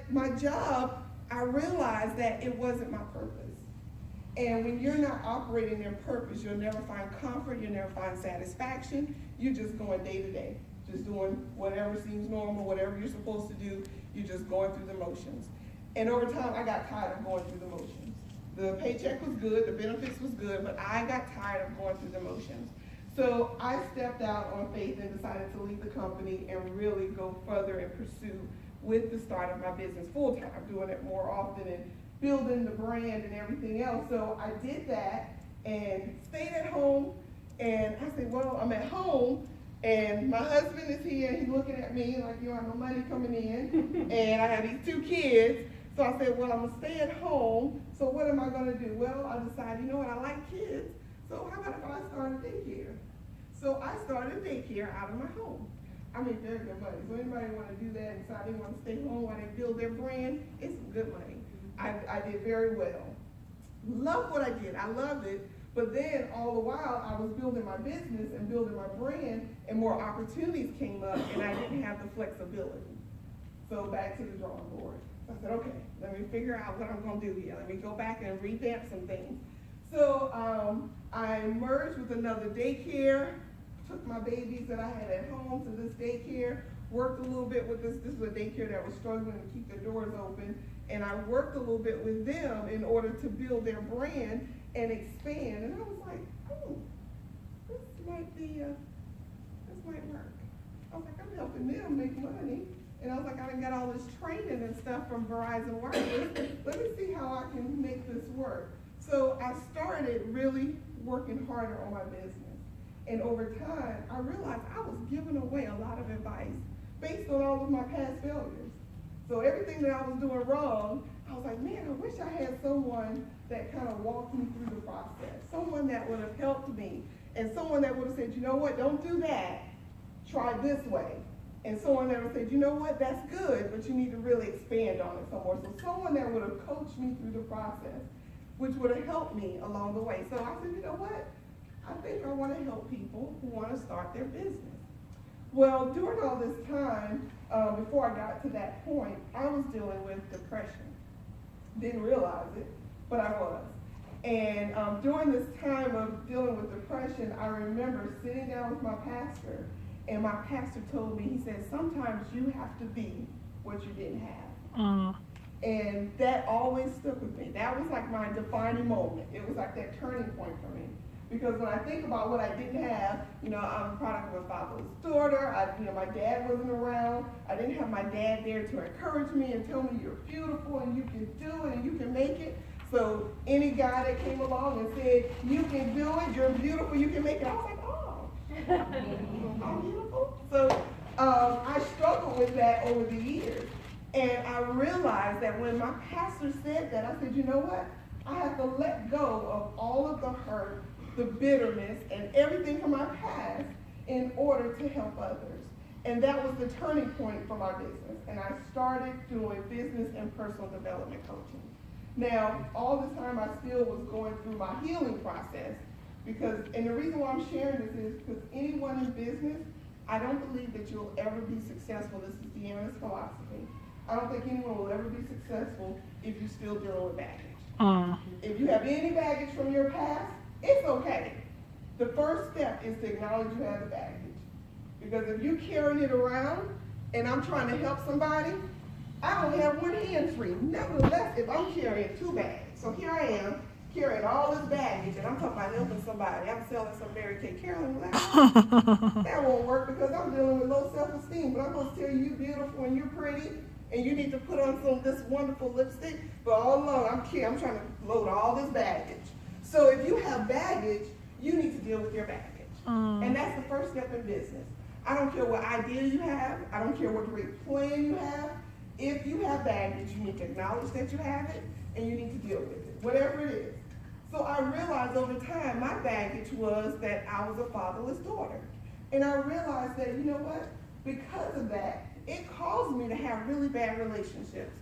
my job, I realized that it wasn't my purpose. And when you're not operating in purpose, you'll never find comfort, you'll never find satisfaction. You're just going day to day, just doing whatever seems normal, whatever you're supposed to do. You're just going through the motions. And over time, I got tired of going through the motions. The paycheck was good, the benefits was good, but I got tired of going through the motions. So I stepped out on faith and decided to leave the company and really go further and pursue with the start of my business full time, doing it more often and building the brand and everything else. So I did that and stayed at home, and I said, well, I'm at home and my husband is here and he's looking at me like, you don't have no money coming in and I have these 2 kids. So I said, well, I'm gonna stay at home, so what am I gonna do? Well, I decided, you know what, I like kids, so how about if I start a daycare? So I started a daycare out of my home. I made very good money. So anybody want to do that and decide they want to stay home while they build their brand, it's some good money. I did very well. Loved what I did. I loved it. But then all the while I was building my business and building my brand, and more opportunities came up and I didn't have the flexibility. So back to the drawing board. I said, okay, let me figure out what I'm going to do here. Let me go back and revamp some things. So I merged with another daycare, took my babies that I had at home to this daycare, worked a little bit with this. This was a daycare that was struggling to keep their doors open. And I worked a little bit with them in order to build their brand and expand. And I was like, oh, this might work. I was like, I'm helping them make money. And I was like, I done got all this training and stuff from Verizon Wireless. Let me see how I can make this work. So I started really working harder on my business. And over time, I realized I was giving away a lot of advice based on all of my past failures. So everything that I was doing wrong, I was like, man, I wish I had someone that kind of walked me through the process, someone that would have helped me, and someone that would have said, you know what, don't do that, try this way. And someone that would have said, you know what, that's good, but you need to really expand on it some more. So someone that would have coached me through the process, which would have helped me along the way. So I said, you know what, I think I want to help people who want to start their business. Well, during all this time, before I got to that point, I was dealing with depression. Didn't realize it, but I was. And during this time of dealing with depression, I remember sitting down with my pastor, and my pastor told me, he said, sometimes you have to be what you didn't have. And that always stuck with me. That was like my defining moment. It was like that turning point for me. Because when I think about what I didn't have, you know, I'm a product of a fatherless daughter. My dad wasn't around. I didn't have my dad there to encourage me and tell me you're beautiful and you can do it and you can make it. So any guy that came along and said, you can do it, you're beautiful, you can make it, I was like, oh, I'm beautiful. So I struggled with that over the years. And I realized that when my pastor said that, I said, you know what? I have to let go of all of the hurt, the bitterness, and everything from my past in order to help others. And that was the turning point for my business. And I started doing business and personal development coaching. Now, all this time I still was going through my healing process and the reason why I'm sharing this is because anyone in business, I don't believe that you'll ever be successful. This is DeAnna's philosophy. I don't think anyone will ever be successful if you're still dealing with baggage. If you have any baggage from your past, it's okay. The first step is to acknowledge you have the baggage. Because if you're carrying it around and I'm trying to help somebody, I only have one hand free. Nevertheless, if I'm carrying 2 bags, so here I am carrying all this baggage and I'm talking about helping somebody. I'm selling some Mary Kay. Carolyn, that won't work because I'm dealing with low self-esteem. But I'm supposed to tell you you're beautiful and you're pretty and you need to put on this wonderful lipstick. But all along, I'm trying to load all this baggage. So if you have baggage, you need to deal with your baggage. And that's the first step in business. I don't care what idea you have. I don't care what great plan you have. If you have baggage, you need to acknowledge that you have it, and you need to deal with it, whatever it is. So I realized over time, my baggage was that I was a fatherless daughter. And I realized that, you know what? Because of that, it caused me to have really bad relationships,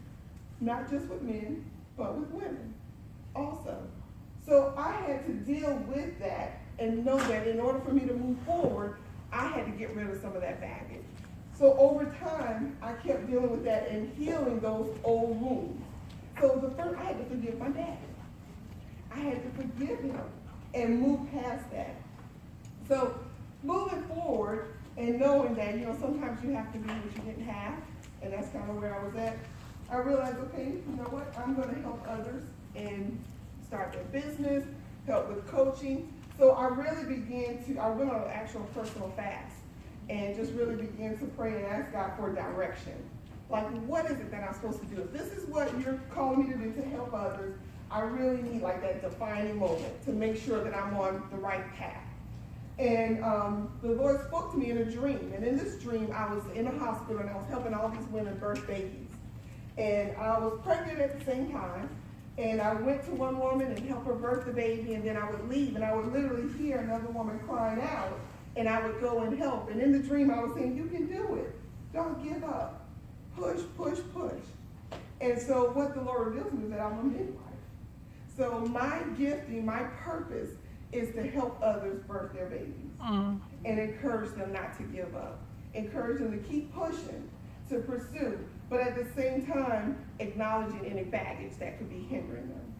not just with men, but with women also. So I had to deal with that and know that in order for me to move forward, I had to get rid of some of that baggage. So over time, I kept dealing with that and healing those old wounds. So the first, I had to forgive my dad. I had to forgive him and move past that. So moving forward and knowing that, sometimes you have to be what you didn't have, and that's kind of where I was at. I realized, okay, you know what? I'm going to help others and start their business, help with coaching. So I really I went on an actual personal fast and just really began to pray and ask God for direction. Like, what is it that I'm supposed to do? If this is what you're calling me to do to help others, I really need like that defining moment to make sure that I'm on the right path. And the Lord spoke to me in a dream. And in this dream, I was in a hospital and I was helping all these women birth babies. And I was pregnant at the same time. And I went to one woman and helped her birth the baby, and then I would leave, and I would literally hear another woman crying out, and I would go and help. And in the dream, I was saying, you can do it. Don't give up. Push, push, push. And so what the Lord revealed to me is that I'm a midwife. So my gifting, my purpose is to help others birth their babies and encourage them not to give up. Encourage them to keep pushing, to pursue, but at the same time, acknowledging any baggage that could be hindering them.